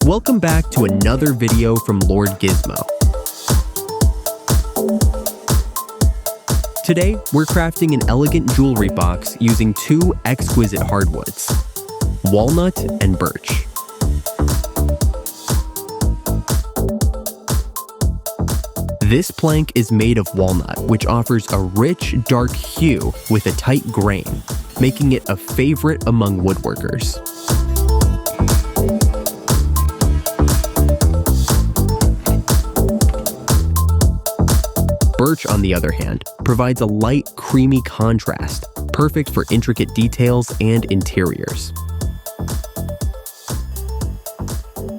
Welcome back to another video from Lord Gizmo. Today, we're crafting an elegant jewelry box using two exquisite hardwoods, walnut and birch. This plank is made of walnut, which offers a rich, dark hue with a tight grain, making it a favorite among woodworkers. Birch, on the other hand, provides a light, creamy contrast, perfect for intricate details and interiors.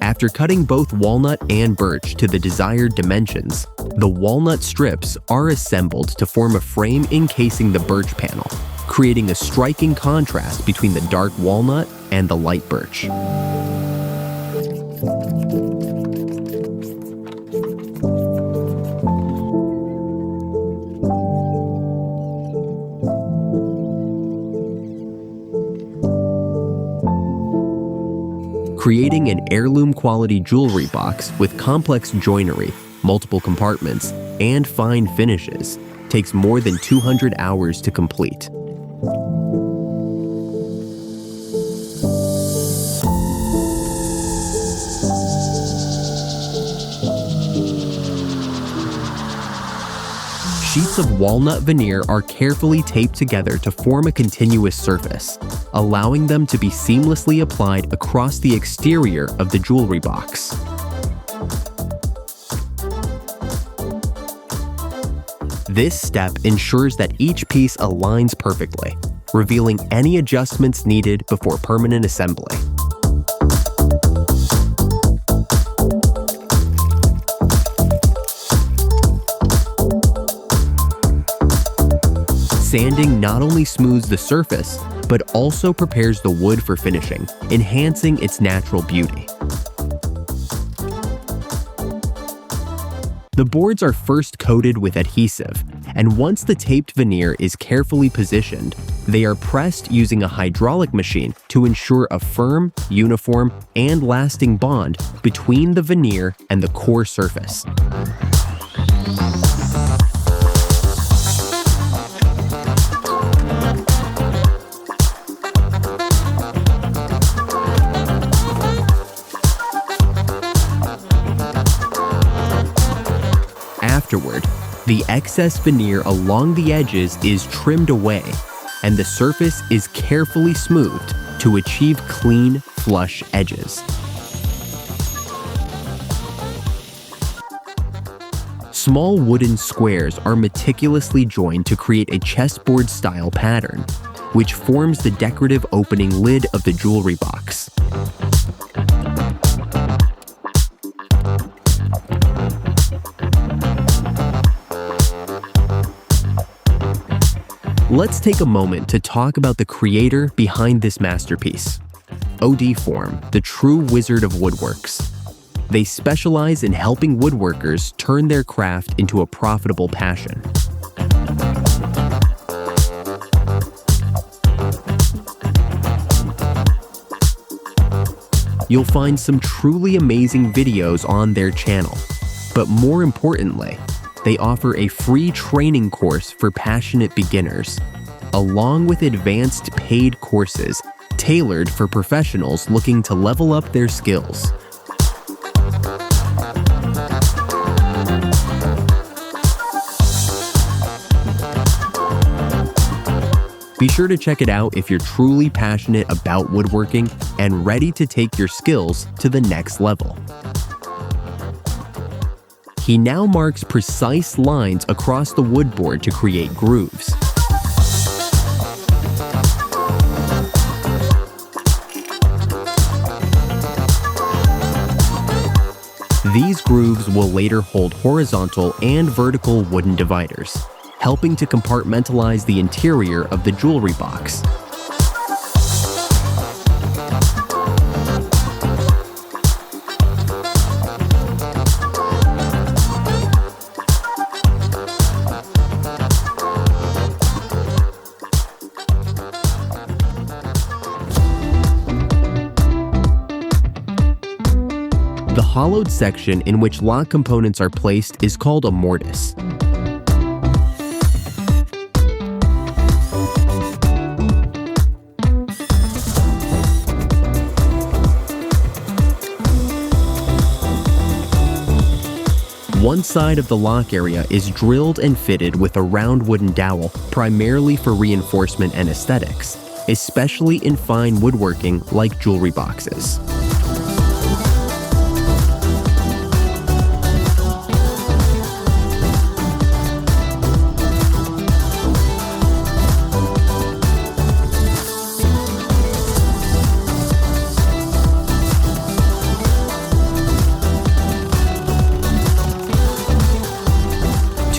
After cutting both walnut and birch to the desired dimensions, the walnut strips are assembled to form a frame encasing the birch panel, creating a striking contrast between the dark walnut and the light birch. Creating an heirloom-quality jewelry box with complex joinery, multiple compartments, and fine finishes takes more than 200 hours to complete. Sheets of walnut veneer are carefully taped together to form a continuous surface, allowing them to be seamlessly applied across the exterior of the jewelry box. This step ensures that each piece aligns perfectly, revealing any adjustments needed before permanent assembly. Sanding not only smooths the surface, but also prepares the wood for finishing, enhancing its natural beauty. The boards are first coated with adhesive, and once the taped veneer is carefully positioned, they are pressed using a hydraulic machine to ensure a firm, uniform, and lasting bond between the veneer and the core surface. Afterward, the excess veneer along the edges is trimmed away, and the surface is carefully smoothed to achieve clean, flush edges. Small wooden squares are meticulously joined to create a chessboard-style pattern, which forms the decorative opening lid of the jewelry box. Let's take a moment to talk about the creator behind this masterpiece. OD Form, the true wizard of woodworks. They specialize in helping woodworkers turn their craft into a profitable passion. You'll find some truly amazing videos on their channel, but more importantly, they offer a free training course for passionate beginners, along with advanced paid courses tailored for professionals looking to level up their skills. Be sure to check it out if you're truly passionate about woodworking and ready to take your skills to the next level. He now marks precise lines across the wood board to create grooves. These grooves will later hold horizontal and vertical wooden dividers, helping to compartmentalize the interior of the jewelry box. The hollowed section in which lock components are placed is called a mortise. One side of the lock area is drilled and fitted with a round wooden dowel, primarily for reinforcement and aesthetics, especially in fine woodworking like jewelry boxes.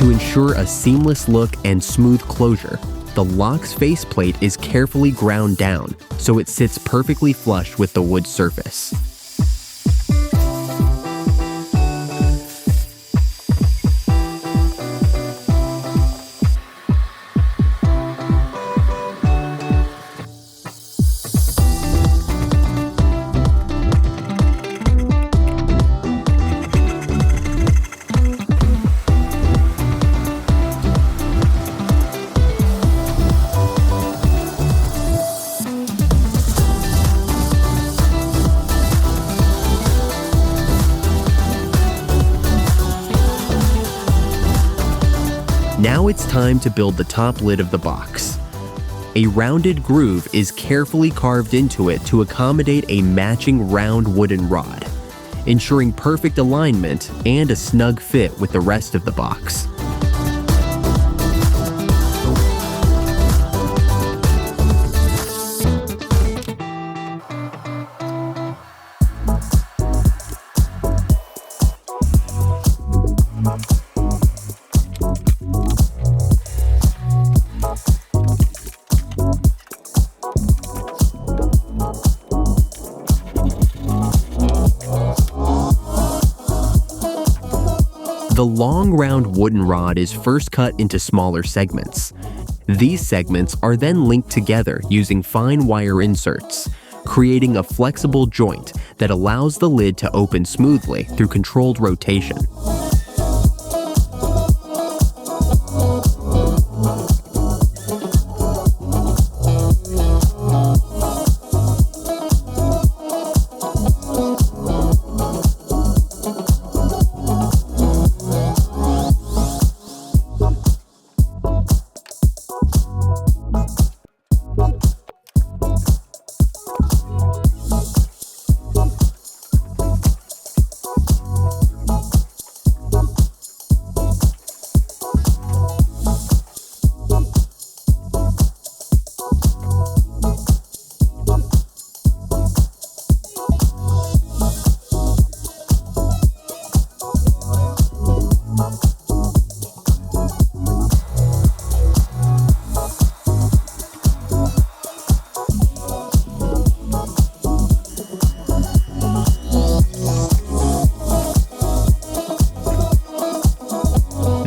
To ensure a seamless look and smooth closure, the lock's faceplate is carefully ground down so it sits perfectly flush with the wood surface. Now it's time to build the top lid of the box. A rounded groove is carefully carved into it to accommodate a matching round wooden rod, ensuring perfect alignment and a snug fit with the rest of the box. The long round wooden rod is first cut into smaller segments. These segments are then linked together using fine wire inserts, creating a flexible joint that allows the lid to open smoothly through controlled rotation.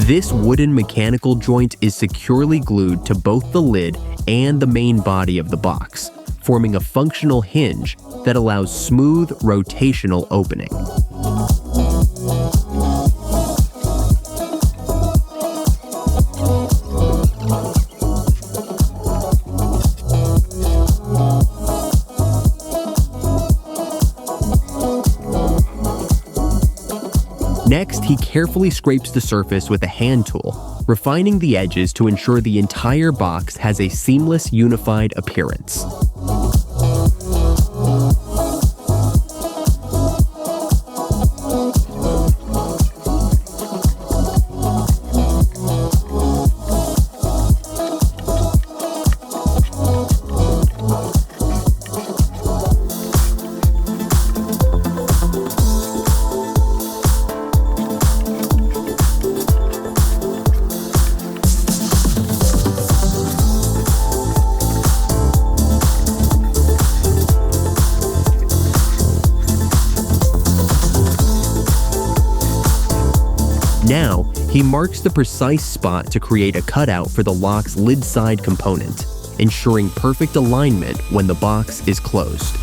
This wooden mechanical joint is securely glued to both the lid and the main body of the box, forming a functional hinge that allows smooth rotational opening. Next, he carefully scrapes the surface with a hand tool, refining the edges to ensure the entire box has a seamless, unified appearance. Now, he marks the precise spot to create a cutout for the lock's lid side component, ensuring perfect alignment when the box is closed.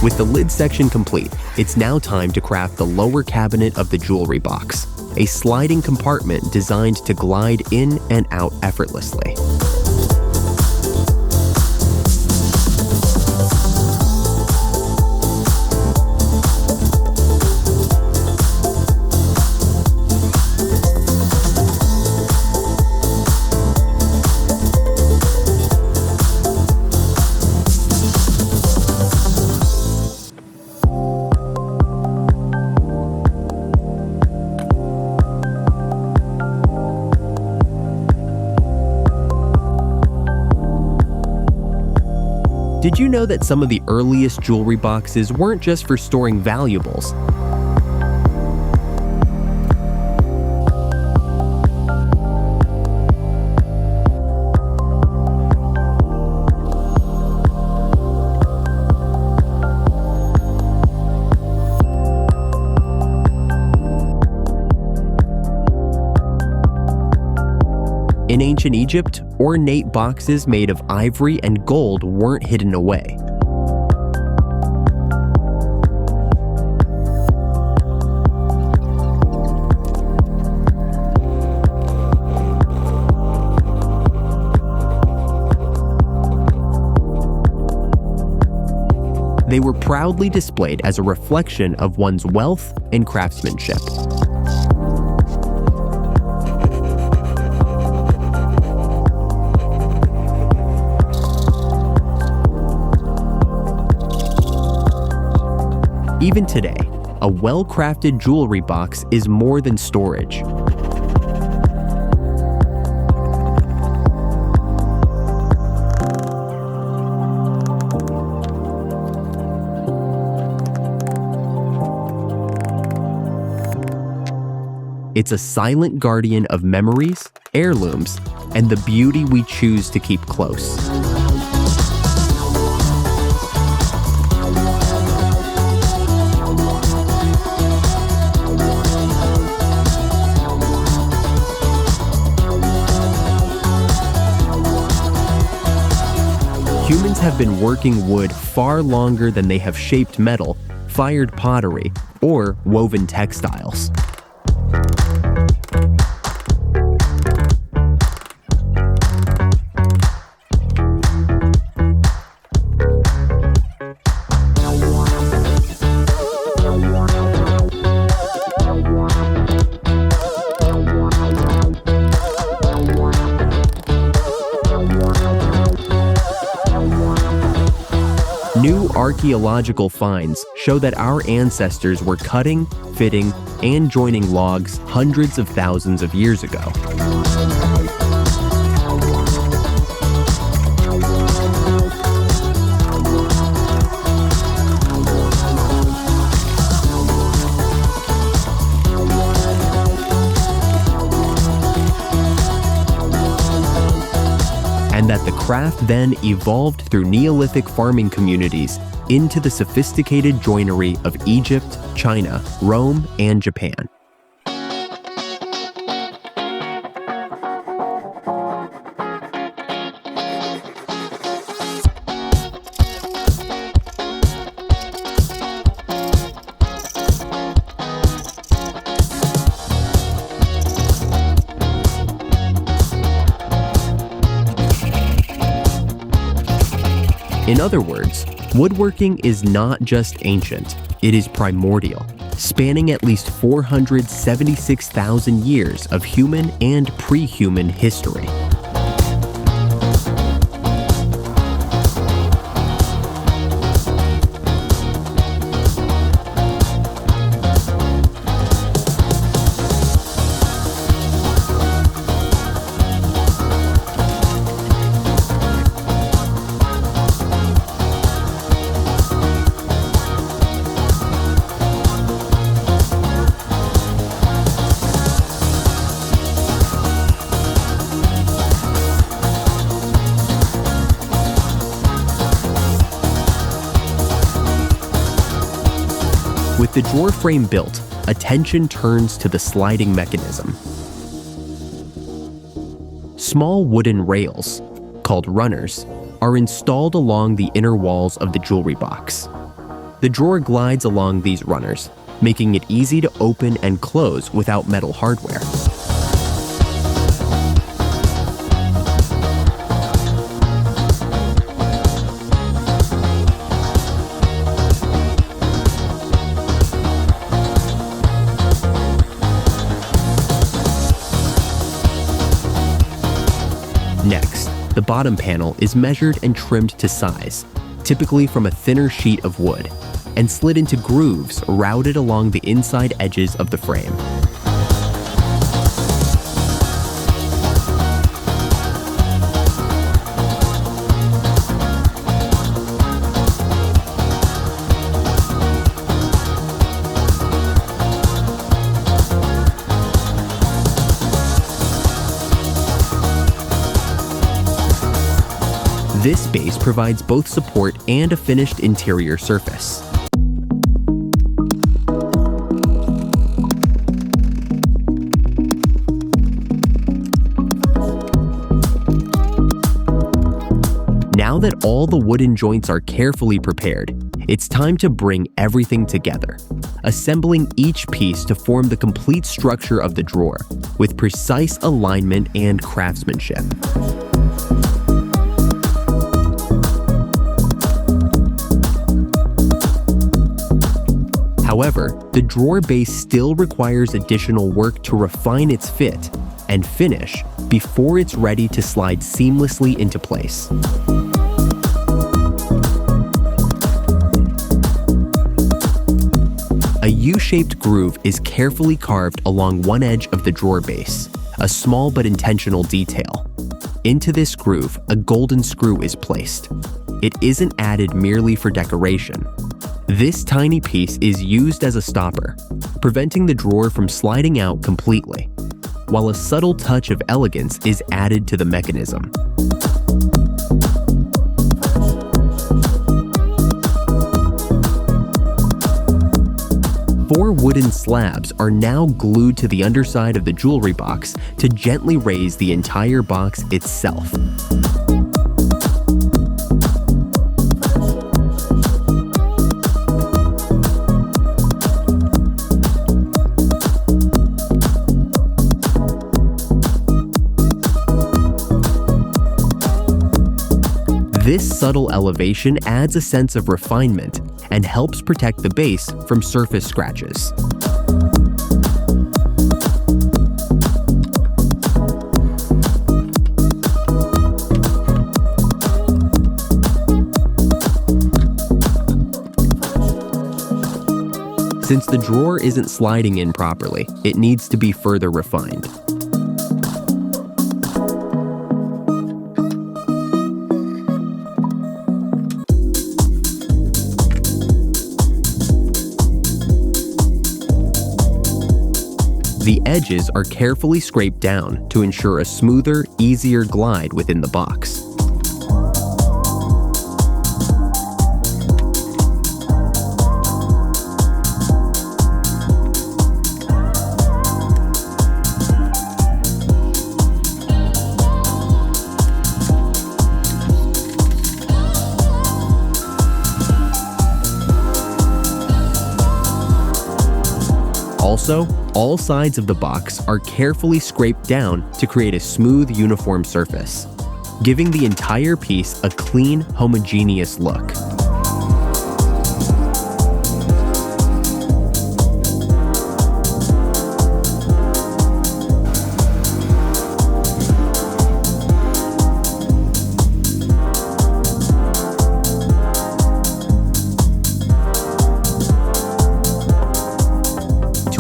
With the lid section complete, it's now time to craft the lower cabinet of the jewelry box, a sliding compartment designed to glide in and out effortlessly. Did you know that some of the earliest jewelry boxes weren't just for storing valuables? In ancient Egypt, ornate boxes made of ivory and gold weren't hidden away. They were proudly displayed as a reflection of one's wealth and craftsmanship. Even today, a well-crafted jewelry box is more than storage. It's a silent guardian of memories, heirlooms, and the beauty we choose to keep close. Humans have been working wood far longer than they have shaped metal, fired pottery, or woven textiles. New archaeological finds show that our ancestors were cutting, fitting, and joining logs hundreds of thousands of years ago. And that the craft then evolved through Neolithic farming communities into the sophisticated joinery of Egypt, China, Rome, and Japan. In other words, woodworking is not just ancient, it is primordial, spanning at least 476,000 years of human and pre-human history. With the drawer frame built, attention turns to the sliding mechanism. Small wooden rails, called runners, are installed along the inner walls of the jewelry box. The drawer glides along these runners, making it easy to open and close without metal hardware. Next, the bottom panel is measured and trimmed to size, typically from a thinner sheet of wood, and slid into grooves routed along the inside edges of the frame. This base provides both support and a finished interior surface. Now that all the wooden joints are carefully prepared, it's time to bring everything together, assembling each piece to form the complete structure of the drawer with precise alignment and craftsmanship. However, the drawer base still requires additional work to refine its fit and finish before it's ready to slide seamlessly into place. A U-shaped groove is carefully carved along one edge of the drawer base, a small but intentional detail. Into this groove, a golden screw is placed. It isn't added merely for decoration. This tiny piece is used as a stopper, preventing the drawer from sliding out completely, while a subtle touch of elegance is added to the mechanism. Four wooden slabs are now glued to the underside of the jewelry box to gently raise the entire box itself. This subtle elevation adds a sense of refinement and helps protect the base from surface scratches. Since the drawer isn't sliding in properly, it needs to be further refined. The edges are carefully scraped down to ensure a smoother, easier glide within the box. Also, all sides of the box are carefully scraped down to create a smooth, uniform surface, giving the entire piece a clean, homogeneous look.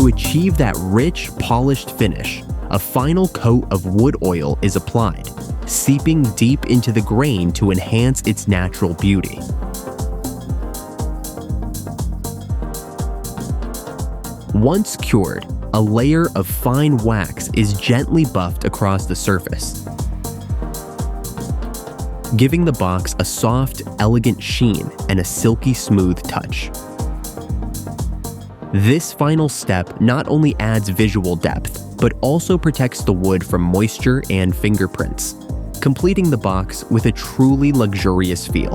To achieve that rich, polished finish, a final coat of wood oil is applied, seeping deep into the grain to enhance its natural beauty. Once cured, a layer of fine wax is gently buffed across the surface, giving the box a soft, elegant sheen and a silky smooth touch. This final step not only adds visual depth, but also protects the wood from moisture and fingerprints, completing the box with a truly luxurious feel.